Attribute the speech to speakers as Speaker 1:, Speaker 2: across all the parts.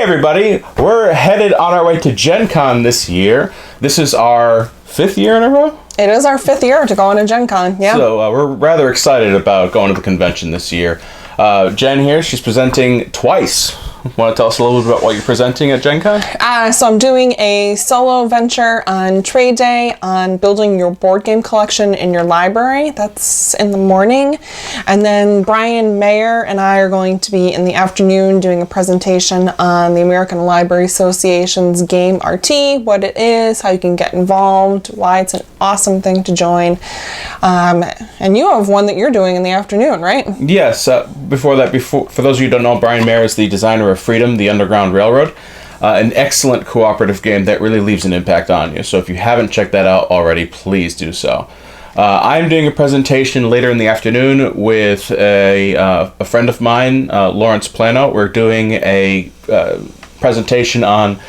Speaker 1: everybody, we're headed on our way to Gencon this year. This is our 5th year in a row?
Speaker 2: It is our 5th year to go on to Gencon, yeah.
Speaker 1: So we're rather excited about going to the convention this year. Jen here, she's presenting twice. Want to tell us a little bit about what you're presenting at Gencon?
Speaker 2: So I'm doing a solo venture on trade day on building your board game collection in your library. That's in the morning. And then Brian Mayer and I are going to be in the afternoon doing a presentation on the American Library Association's Game RT, what it is, how you can get involved, why it's an awesome thing to join. And you have one that you're doing in the afternoon, right?
Speaker 1: Yes. For those of you who don't know, Brian Mayer is the designer of Freedom, the Underground Railroad. An excellent cooperative game that really leaves an impact on you. So if you haven't checked that out already, please do so. I'm doing a presentation later in the afternoon with a friend of mine, Lawrence Plano. We're doing a presentation on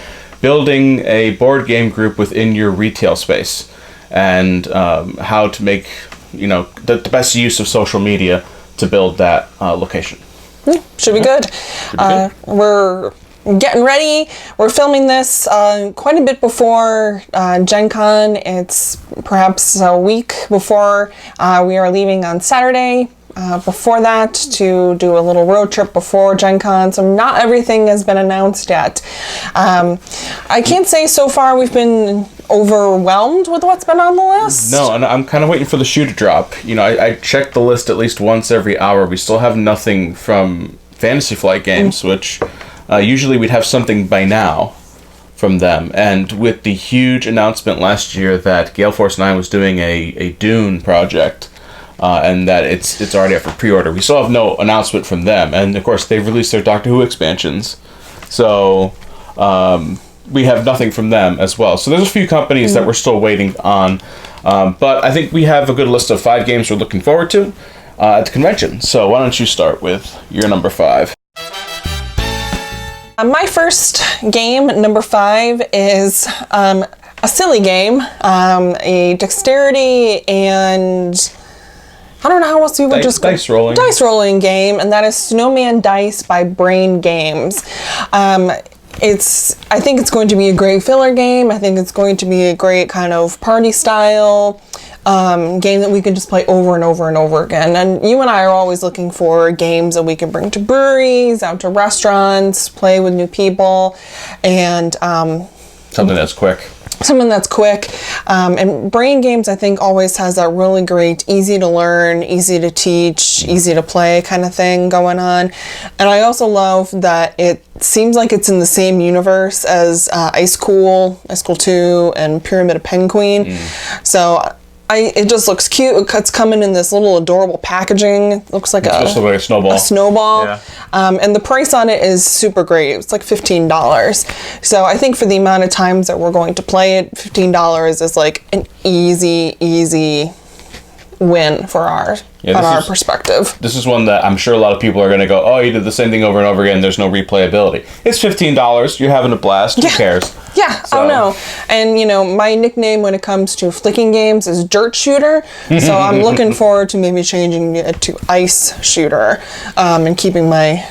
Speaker 1: building a board game group within your retail space and how to make the best use of social media to build that location.
Speaker 2: Should be good. We're getting ready. We're filming this quite a bit before Gencon. It's perhaps a week before we are leaving on Saturday. Before that, to do a little road trip before Gencon. So not everything has been announced yet. I can't say so far we've been overwhelmed with what's been on the list.
Speaker 1: No, and I'm kind of waiting for the shoe to drop. I check the list at least once every hour. We still have nothing from Fantasy Flight Games, which usually we'd have something by now from them. And with the huge announcement last year that Gale Force 9 was doing a Dune project, and that it's already up for pre-order, we still have no announcement from them. And of course, they've released their Doctor Who expansions, so we have nothing from them as well. So there's a few companies that we're still waiting on, but I think we have a good list of 5 games we're looking forward to at the convention. So why don't you start with your number 5?
Speaker 2: My first game, number 5, is a silly game, a dexterity and I don't know how else you would just
Speaker 1: dice
Speaker 2: rolling game, and that is Snowman Dice by Brain Games. I think it's going to be a great filler game. I think it's going to be a great kind of party style game that we can just play over and over and over again. And you and I are always looking for games that we can bring to breweries, out to restaurants, play with new people, and
Speaker 1: something that's quick. And Brain Games, I think, always has that really great, easy to learn, easy to teach, easy to play kind of thing going on. And I also love that it seems like it's in the same universe as Ice Cool 2, and Pyramid of Penguin. So it just looks cute. It's coming in this little adorable packaging. It looks like a snowball. Yeah. And the price on it is super great. It's like $15. So I think for the amount of times that we're going to play it, $15 is like an easy win for our perspective. This is one that I'm sure a lot of people are going to go, oh, you did the same thing over and over again. There's no replayability. It's $15. You're having a blast. Who cares? Yeah, so. I know. And, my nickname when it comes to flicking games is Dirt Shooter. So I'm looking forward to maybe changing it to Ice Shooter and keeping my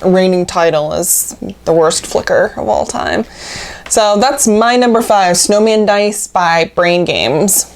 Speaker 1: reigning title as the worst flicker of all time. So that's my number 5, Snowman Dice by Brain Games.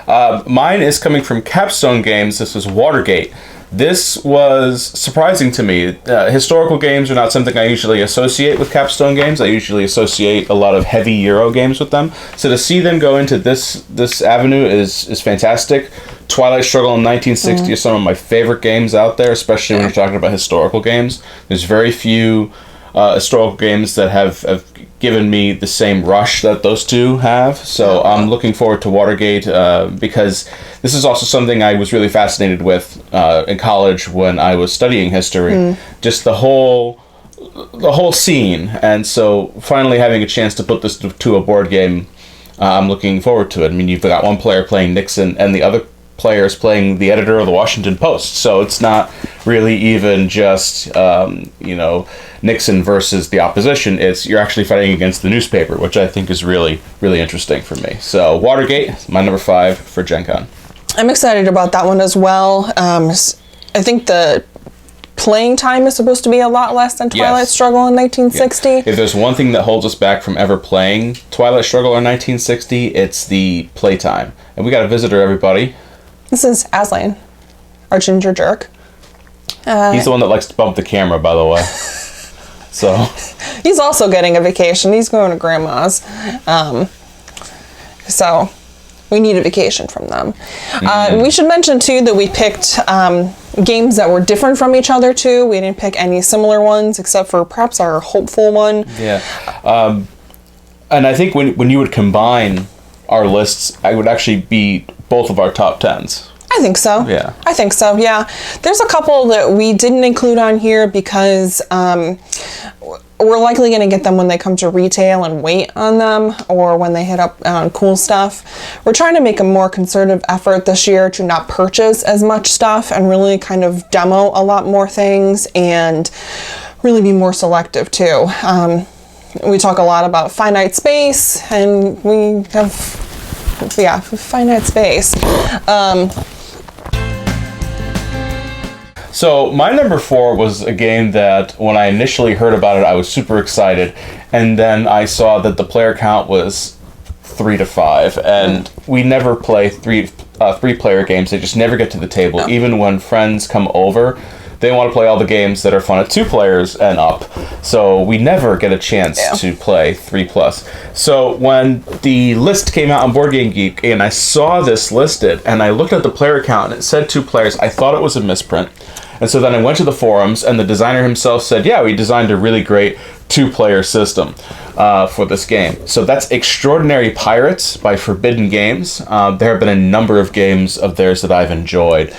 Speaker 1: Mine is coming from Capstone Games. This is Watergate. This was surprising to me. Historical games are not something I usually associate with Capstone Games. I usually associate a lot of heavy Euro games with them. So to see them go into this avenue is fantastic. Twilight Struggle in 1960 is some of my favorite games out there, especially when you're talking about historical games. There's very few historical games that have given me the same rush that those two have. So I'm looking forward to Watergate because this is also something I was really fascinated with in college when I was studying history. Just the whole scene. And so finally having a chance to put this to a board game, I'm looking forward to it. I mean, you've got one player playing Nixon and the other players playing the editor of the Washington Post. So it's not really even just, Nixon versus the opposition. You're actually fighting against the newspaper, which I think is really, really interesting for me. So Watergate, my number 5 for Gencon.
Speaker 2: I'm excited about that one as well. I think the playing time is supposed to be a lot less than Twilight Struggle in 1960.
Speaker 3: Yeah. If there's one thing that holds us back from ever playing Twilight Struggle in 1960, it's the playtime. And we got a visitor, everybody.
Speaker 2: This is Aslan, our ginger jerk.
Speaker 3: He's the one that likes to bump the camera, by the way. So
Speaker 2: he's also getting a vacation. He's going to grandma's. So we need a vacation from them. We should mention, too, that we picked games that were different from each other, too. We didn't pick any similar ones, except for perhaps our hopeful one.
Speaker 3: Yeah. And I think when you would combine our lists, I would actually beat both of our top 10s.
Speaker 2: I think so.
Speaker 3: Yeah.
Speaker 2: I think so, yeah. There's a couple that we didn't include on here because we're likely going to get them when they come to retail and wait on them, or when they hit up on cool stuff. We're trying to make a more concerted effort this year to not purchase as much stuff and really kind of demo a lot more things and really be more selective too. We talk a lot about finite space, and we have, finite space.
Speaker 3: So my number 4 was a game that when I initially heard about it, I was super excited, and then I saw that the player count was 3 to 5, and we never play three-player games. They just never get to the table. No. Even when friends come over, they want to play all the games that are fun at 2 players and up. So we never get a chance to play 3+. So when the list came out on Board Game Geek, and I saw this listed, and I looked at the player count, and it said 2 players, I thought it was a misprint. And so then I went to the forums, and the designer himself said, yeah, we designed a really great 2-player system for this game. So that's Extraordinary Pirates by Forbidden Games. There have been a number of games of theirs that I've enjoyed.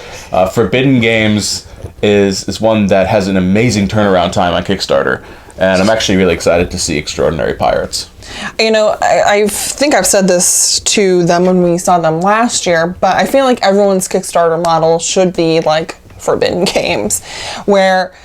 Speaker 3: Forbidden Games is one that has an amazing turnaround time on Kickstarter, and I'm actually really excited to see Extraordinary Pirates.
Speaker 2: You know, I think I've said this to them when we saw them last year, but I feel like everyone's Kickstarter model should be like Forbidden Games, where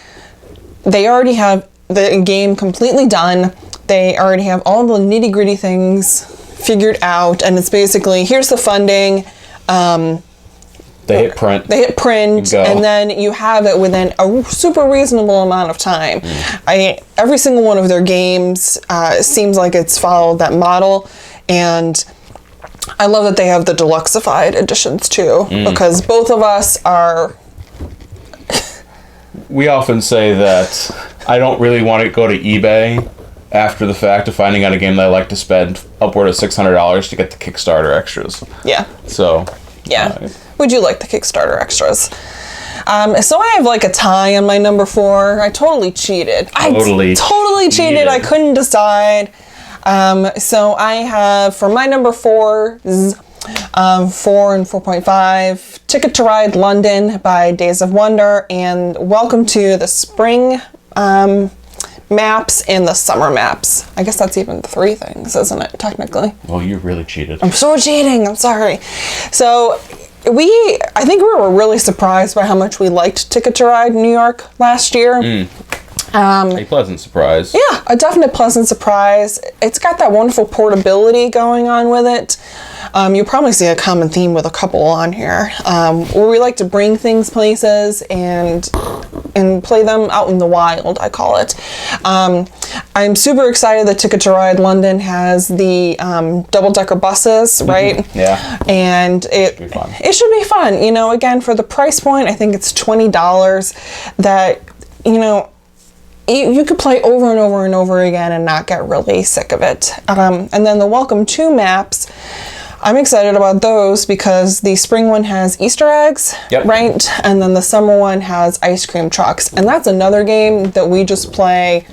Speaker 2: they already have the game completely done. They already have all the nitty-gritty things figured out, and it's basically, here's the funding.
Speaker 3: They hit print.
Speaker 2: And then you have it within a super reasonable amount of time. Every single one of their games seems like it's followed that model, and I love that they have the deluxeified editions too, because both of us are...
Speaker 3: We often say that I don't really want to go to eBay after the fact of finding out a game that I like to spend upward of $600 to get the Kickstarter extras.
Speaker 2: Yeah.
Speaker 3: So...
Speaker 2: Yeah. Would you like the Kickstarter extras? So I have like a tie on my number 4. I totally cheated. Totally cheated. I couldn't decide. So I have, for my number 4, 4 and 4.5, Ticket to Ride London by Days of Wonder, and Welcome to the Spring maps and the summer maps. I guess that's even 3 things, isn't it, technically?
Speaker 3: Well, you really cheated.
Speaker 2: I'm so cheating. I'm sorry. So I think we were really surprised by how much we liked Ticket to Ride New York last year.
Speaker 3: A pleasant surprise.
Speaker 2: Yeah, a definite pleasant surprise. It's got that wonderful portability going on with it. You'll probably see a common theme with a couple on here, where we like to bring things places and play them out in the wild, I call it. I'm super excited that Ticket to Ride London has the double-decker buses, right?
Speaker 3: Yeah.
Speaker 2: And it should be fun. You know, again, for the price point, I think it's $20 that, you know, you could play over and over and over again and not get really sick of it. And then the Welcome to maps, I'm excited about those because the spring one has Easter eggs, right? And then the summer one has ice cream trucks. And that's another game that we just play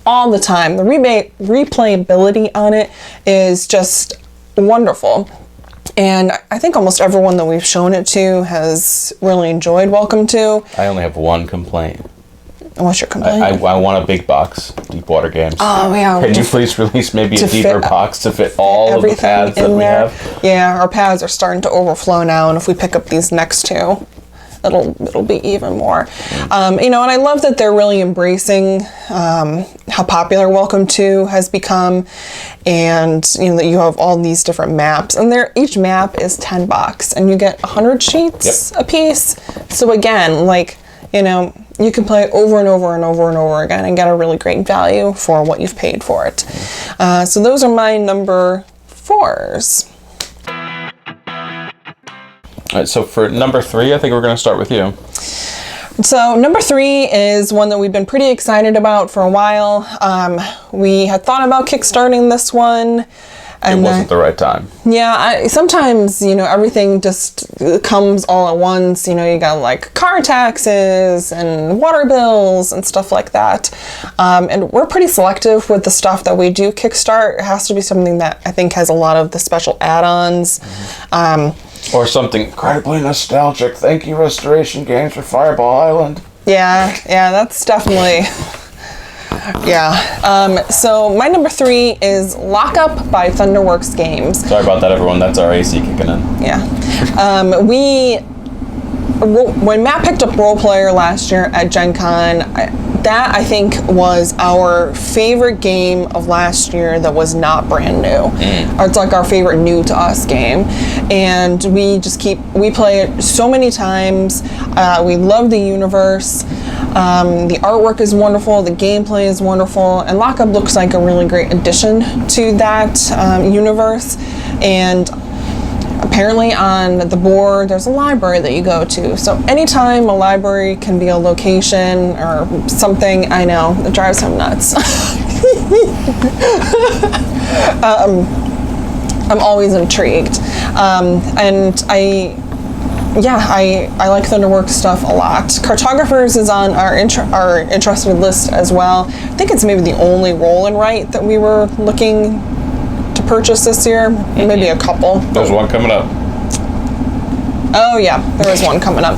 Speaker 2: all the time. The replayability on it is just wonderful. And I think almost everyone that we've shown it to has really enjoyed Welcome to.
Speaker 3: I only have one complaint.
Speaker 2: What's your complaint?
Speaker 3: I want a big box, Deepwater Games.
Speaker 2: Oh, yeah.
Speaker 3: Can you please release maybe a deeper box to fit all of the pads that we have?
Speaker 2: Yeah, our pads are starting to overflow now, and if we pick up these next 2, it'll be even more. You know, and I love that they're really embracing how popular Welcome to has become, and you know that you have all these different maps, and each map is $10, and you get 100 sheets a piece. So again, like, you know, you can play over and over and over and over again and get a really great value for what you've paid for it. So those are my number 4s.
Speaker 3: All right, so for number 3, I think we're going to start with you.
Speaker 2: So number 3 is one that we've been pretty excited about for a while. We had thought about kickstarting this one. And
Speaker 3: it wasn't the right time.
Speaker 2: Yeah, sometimes, everything just comes all at once. You got like car taxes and water bills and stuff like that. And we're pretty selective with the stuff that we do kickstart. It has to be something that I think has a lot of the special add-ons.
Speaker 3: Or something incredibly nostalgic. Thank you, Restoration Games, for Fireball Island.
Speaker 2: Yeah, that's definitely... Yeah. So my number 3 is Lockup by Thunderworks Games.
Speaker 3: Sorry about that, everyone. That's our AC kicking in.
Speaker 2: Yeah. When Matt picked up Role Player last year at Gencon, that I think was our favorite game of last year that was not brand new. It's like our favorite new to us game, and we play it so many times. We love the universe. The artwork is wonderful, the gameplay is wonderful, and Lockup looks like a really great addition to that universe. And apparently on the board there's a library that you go to, so anytime a library can be a location or something, I know, it drives him nuts. I'm always intrigued, and I like Thunderworks stuff a lot. Cartographers is on our interested list as well. I think it's maybe the only roll and write that we were looking to purchase this year. Maybe a couple.
Speaker 3: There's one coming up.
Speaker 2: Oh yeah, there is one coming up.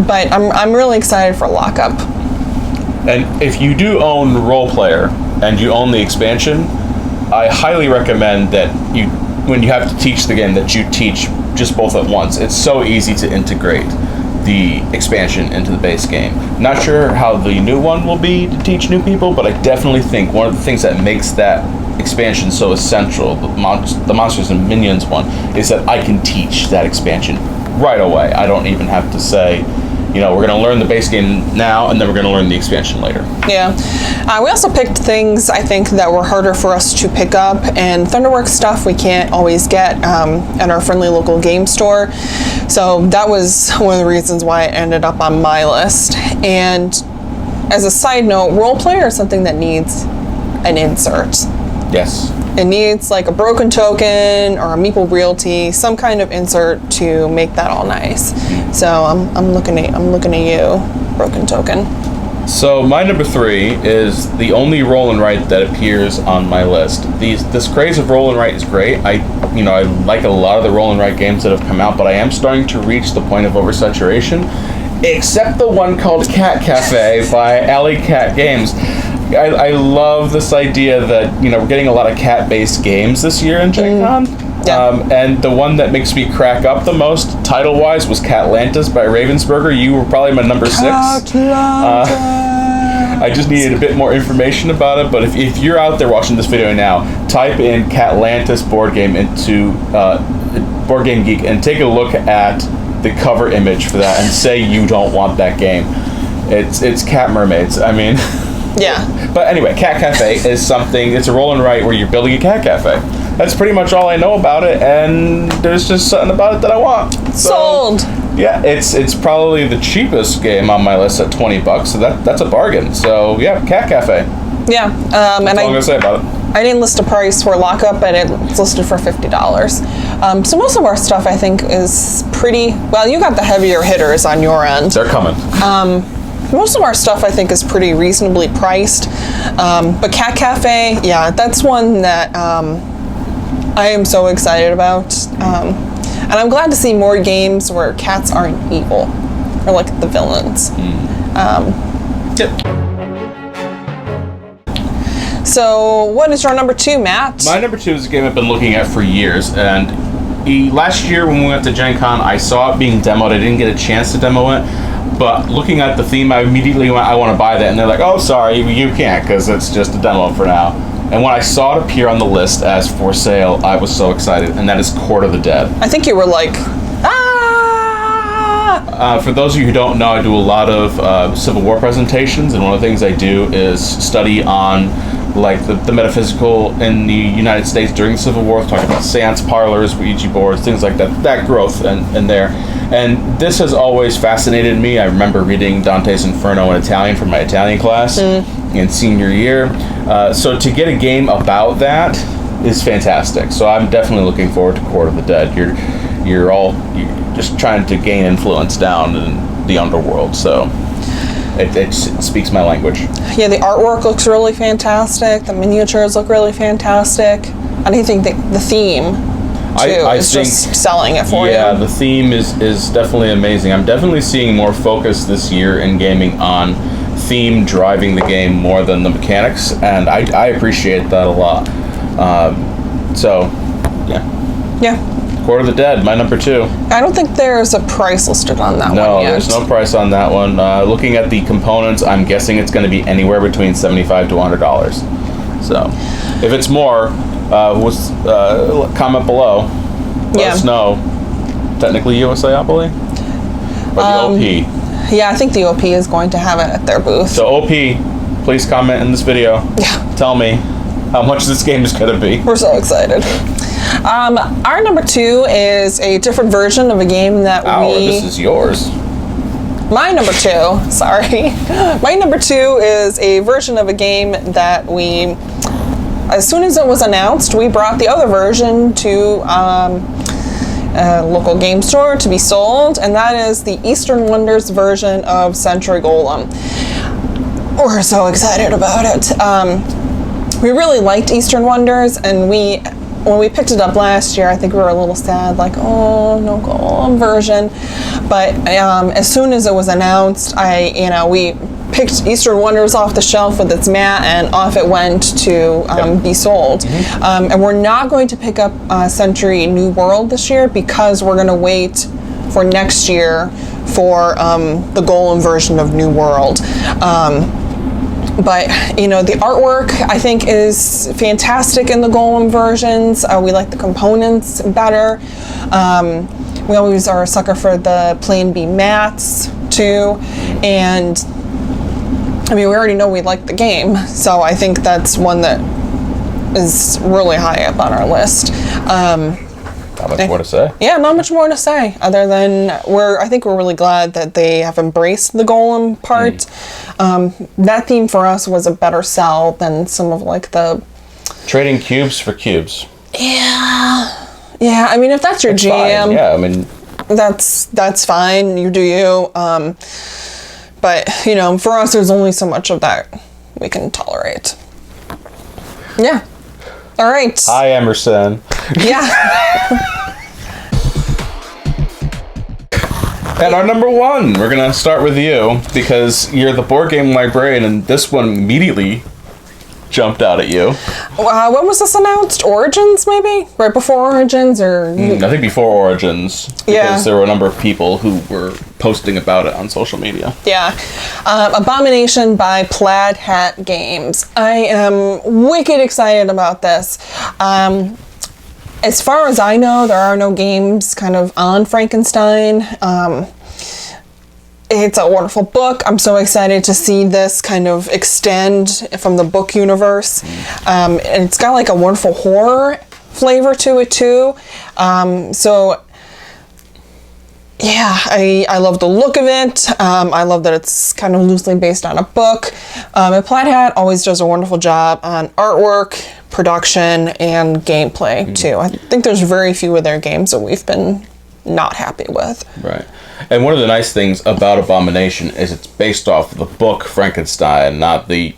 Speaker 2: But I'm really excited for Lockup.
Speaker 3: And if you do own Role Player and you own the expansion, I highly recommend that when you have to teach the game, that you teach just both at once. It's so easy to integrate the expansion into the base game. Not sure how the new one will be to teach new people, but I definitely think one of the things that makes that expansion so essential, the Monsters and Minions one, is that I can teach that expansion right away. I don't even have to say, we're going to learn the base game now, and then we're going to learn the expansion later.
Speaker 2: Yeah. We also picked things, I think, that were harder for us to pick up, and Thunderworks stuff we can't always get at our friendly local game store. So that was one of the reasons why it ended up on my list. And as a side note, Role Player is something that needs an insert.
Speaker 3: Yes.
Speaker 2: It needs like a broken token or a Meeple Realty, some kind of insert to make that all nice. So I'm looking at you, broken token.
Speaker 3: So my number 3 is the only roll and write that appears on my list. This craze of roll and write is great. I like a lot of the roll and write games that have come out, but I am starting to reach the point of oversaturation, except the one called Cat Cafe by Alley Cat Games. I love this idea that, we're getting a lot of cat-based games this year in Gencon.
Speaker 2: Yeah.
Speaker 3: And the one that makes me crack up the most, title-wise, was Catlantis by Ravensburger. You were probably my number 6. I just needed a bit more information about it, but if you're out there watching this video now, type in Catlantis board game into Board Game Geek and take a look at the cover image for that and say you don't want that game. It's cat mermaids. I mean...
Speaker 2: Yeah.
Speaker 3: But anyway, Cat Cafe is it's a roll and write where you're building a cat cafe. That's pretty much all I know about it, and there's just something about it that I want.
Speaker 2: Sold!
Speaker 3: Yeah, it's probably the cheapest game on my list at $20, so that's a bargain. So yeah, Cat Cafe.
Speaker 2: Yeah.
Speaker 3: That's all I'm going to say about it.
Speaker 2: I didn't list a price for Lockup, but it's listed for $50. So most of our stuff, I think, is pretty... Well, you got the heavier hitters on your end.
Speaker 3: They're coming.
Speaker 2: Most of our stuff, I think, is pretty reasonably priced. But Cat Cafe, yeah, that's one that I am so excited about. And I'm glad to see more games where cats aren't evil, or like the villains.
Speaker 3: Yep.
Speaker 2: So what is your number 2, Matt?
Speaker 3: My number 2 is a game I've been looking at for years, and last year when we went to Gen Con, I saw it being demoed. I didn't get a chance to demo it, but looking at the theme, I immediately went, I want to buy that, and they're like, oh, sorry, you can't, because it's just a demo for now. And when I saw it appear on the list as for sale, I was so excited, and that is Court of the Dead.
Speaker 2: I think you were like,
Speaker 3: For those of you who don't know, I do a lot of Civil War presentations, and one of the things I do is study on like the metaphysical in the United States during the Civil War, talking about seance parlors, Ouija boards, things like that growth and there. And this has always fascinated me. I remember reading Dante's Inferno in Italian from my Italian class in senior year. So to get a game about that is fantastic. So I'm definitely looking forward to Court of the Dead. You're just trying to gain influence down in the underworld. So it speaks my language.
Speaker 2: Yeah, the artwork looks really fantastic. The miniatures look really fantastic. And I think the theme, too, is just selling it for you.
Speaker 3: Yeah, the theme is definitely amazing. I'm definitely seeing more focus this year in gaming on theme driving the game more than the mechanics, and I appreciate that a lot. Yeah.
Speaker 2: Yeah.
Speaker 3: Court of the Dead, my number 2.
Speaker 2: I don't think there's a price listed on that one yet.
Speaker 3: No, there's no price on that one. Looking at the components, I'm guessing it's going to be anywhere between $75 to $100. So, if it's more, comment below. Let us know. Technically USAopoly? Or the OP?
Speaker 2: Yeah, I think the OP is going to have it at their booth.
Speaker 3: So OP, please comment in this video.
Speaker 2: Yeah.
Speaker 3: Tell me how much this game is going to be.
Speaker 2: We're so excited. Our number 2 is a different version of a game that
Speaker 3: this is yours.
Speaker 2: My number 2, sorry. My number 2 is a version of a game that as soon as it was announced, we brought the other version to a local game store to be sold, and that is the Eastern Wonders version of Century Golem. We're so excited about it. We really liked Eastern Wonders, and when we picked it up last year, I think we were a little sad, like, oh, no Golem version. But as soon as it was announced, we picked Eastern Wonders off the shelf with its mat, and off it went to be sold. Mm-hmm. And we're not going to pick up Century New World this year because we're going to wait for next year for the Golem version of New World. But, the artwork, I think, is fantastic in the Golem versions. We like the components better. We always are a sucker for the Plan B mats, too. And, we already know we like the game. So I think that's one that is really high up on our list.
Speaker 3: Not much more to say.
Speaker 2: Yeah, not much more to say, other than I think we're really glad that they have embraced the Golem part. That theme for us was a better sell than some of the
Speaker 3: trading cubes for cubes.
Speaker 2: Yeah, if that's your jam,
Speaker 3: fine. Yeah,
Speaker 2: that's fine. You do you. But for us, there's only so much of that we can tolerate. Yeah. All right.
Speaker 3: Hi, Emerson.
Speaker 2: Yeah.
Speaker 3: And our number 1, we're going to start with you because you're the board game librarian, and this one immediately jumped out at you.
Speaker 2: When was this announced? Origins, maybe? Right before Origins, or?
Speaker 3: I think before Origins, because there were a number of people who were posting about it on social media.
Speaker 2: Yeah. Abomination by Plaid Hat Games. I am wicked excited about this. As far as I know, there are no games kind of on Frankenstein. It's a wonderful book. I'm so excited to see this kind of extend from the book universe. And it's got a wonderful horror flavor to it too. Yeah, I love the look of it. I love that it's kind of loosely based on a book. And Plaid Hat always does a wonderful job on artwork, production, and gameplay too. I think there's very few of their games that we've been not happy with.
Speaker 3: Right. And one of the nice things about Abomination is it's based off the book Frankenstein, not the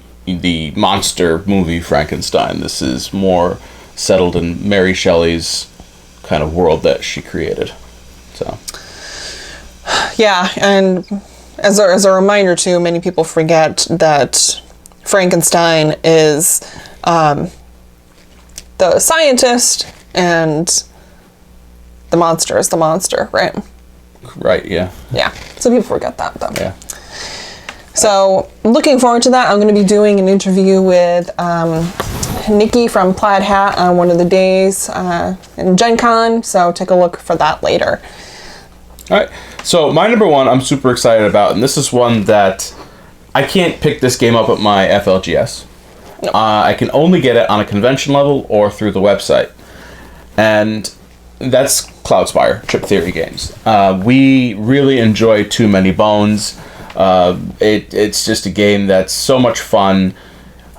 Speaker 3: monster movie Frankenstein. This is more settled in Mary Shelley's kind of world that she created. So.
Speaker 2: Yeah, and as a reminder too, many people forget that Frankenstein is the scientist and the monster is the monster, right?
Speaker 3: Right, yeah.
Speaker 2: Yeah, so people forget that, though.
Speaker 3: Yeah.
Speaker 2: So, looking forward to that. I'm going to be doing an interview with Nikki from Plaid Hat on one of the days in Gencon, so take a look for that later.
Speaker 3: All right. So my number one, I'm super excited about, and this is one that I can't pick this game up at my FLGS. No. I can only get it on a convention level or through the website, and that's Cloudspire, Chip Theory Games. We really enjoy Too Many Bones. It's just a game that's so much fun,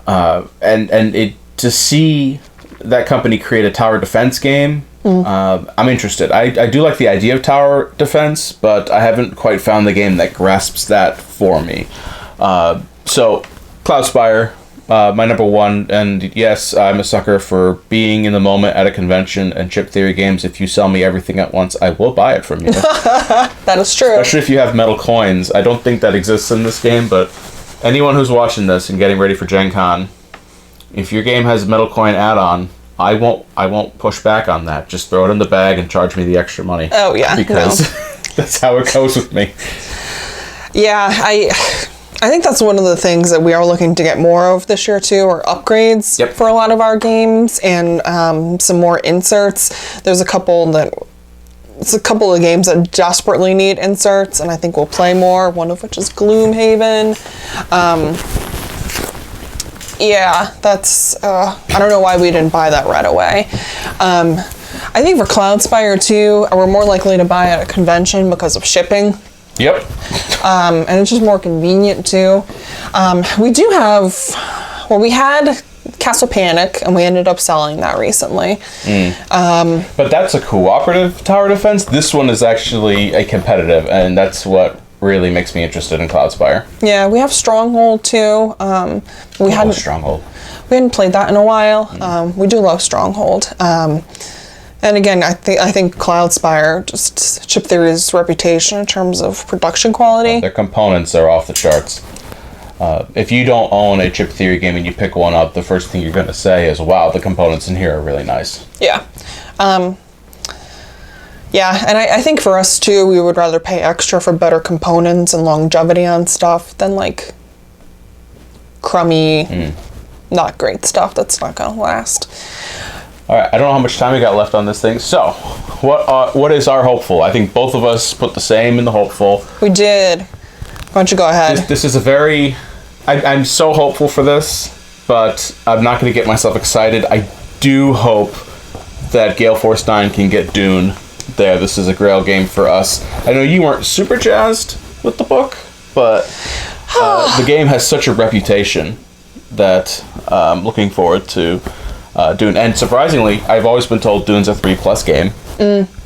Speaker 3: and to see that company create a tower defense game, I'm interested. I do like the idea of tower defense, but I haven't quite found the game that grasps that for me. So Cloudspire, my number one, and yes, I'm a sucker for being in the moment at a convention and Chip Theory Games. If you sell me everything at once, I will buy it from you.
Speaker 2: That is true.
Speaker 3: Especially if you have metal coins. I don't think that exists in this game, but anyone who's watching this and getting ready for Gen Con, if your game has metal coin add-on, I won't push back on that. Just throw it in the bag and charge me the extra money.
Speaker 2: Oh yeah,
Speaker 3: because that's how it goes with me.
Speaker 2: Yeah, I think that's one of the things that we are looking to get more of this year too, are upgrades for a lot of our games, and some more inserts. There's a couple of games that desperately need inserts, and I think we'll play more. One of which is Gloomhaven. Yeah, that's I don't know why we didn't buy that right away. I think for Cloudspire too, we're more likely to buy at a convention because of shipping.
Speaker 3: Yep.
Speaker 2: And it's just more convenient too. We do have, well, we had Castle Panic, and we ended up selling that recently.
Speaker 3: But that's a cooperative tower defense. This one is actually a competitive, and that's what really makes me interested in Cloudspire.
Speaker 2: Yeah, we have Stronghold too.
Speaker 3: Stronghold.
Speaker 2: We hadn't played that in a while. We do love Stronghold. And again, I think Cloudspire, just Chip Theory's reputation in terms of production quality.
Speaker 3: Well, their components are off the charts. If you don't own a Chip Theory game and you pick one up, the first thing you're going to say is, wow, the components in here are really nice.
Speaker 2: Yeah. Yeah, and I think for us too, we would rather pay extra for better components and longevity on stuff than like crummy, not great stuff that's not going to last.
Speaker 3: All right, I don't know how much time we got left on this thing. So, what is our hopeful? I think both of us put the same in the hopeful.
Speaker 2: We did. Why don't you go ahead?
Speaker 3: This is a very... I'm so hopeful for this, but I'm not going to get myself excited. I do hope that Gale Force 9 can get Dune there. This is a grail game for us. I know you weren't super jazzed with the book, but the game has such a reputation that I'm looking forward to Dune. And surprisingly, I've always been told Dune's a 3+ game.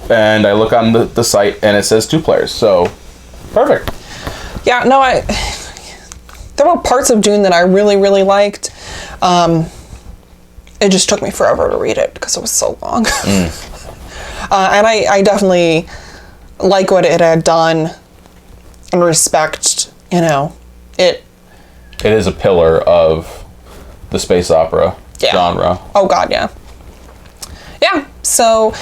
Speaker 3: And I look on the site and it says 2 players, so perfect.
Speaker 2: Yeah, no, there were parts of Dune that I really, really liked. It just took me forever to read it because it was so long. And I definitely like what it had done and respect, it.
Speaker 3: It is a pillar of the space opera genre.
Speaker 2: Oh God, yeah. Yeah, so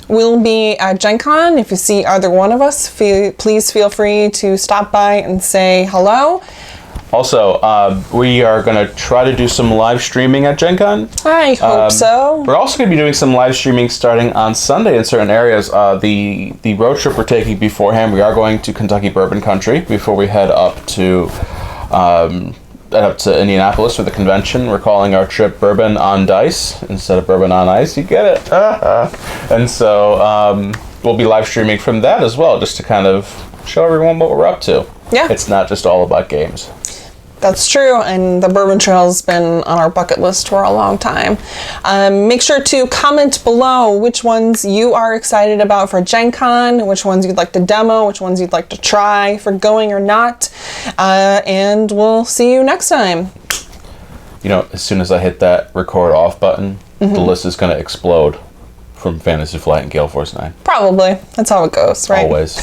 Speaker 2: we'll be at Gen Con. If you see either one of us, please feel free to stop by and say hello.
Speaker 3: Also, we are going to try to do some live streaming at Gen Con.
Speaker 2: I hope so.
Speaker 3: We're also going to be doing some live streaming starting on Sunday in certain areas. The road trip we're taking beforehand, we are going to Kentucky Bourbon Country before we head up to Indianapolis for the convention. We're calling our trip Bourbon on Dice instead of Bourbon on Ice. You get it? And so we'll be live streaming from that as well, just to kind of show everyone what we're up to.
Speaker 2: Yeah.
Speaker 3: It's not just all about games.
Speaker 2: That's true, and the Bourbon Trail's been on our bucket list for a long time. Make sure to comment below which ones you are excited about for Gen Con, which ones you'd like to demo, which ones you'd like to try for going or not, and we'll see you next time.
Speaker 3: As soon as I hit that record off button, the list is going to explode from Fantasy Flight and Gale Force 9.
Speaker 2: Probably. That's how it goes, right?
Speaker 3: Always.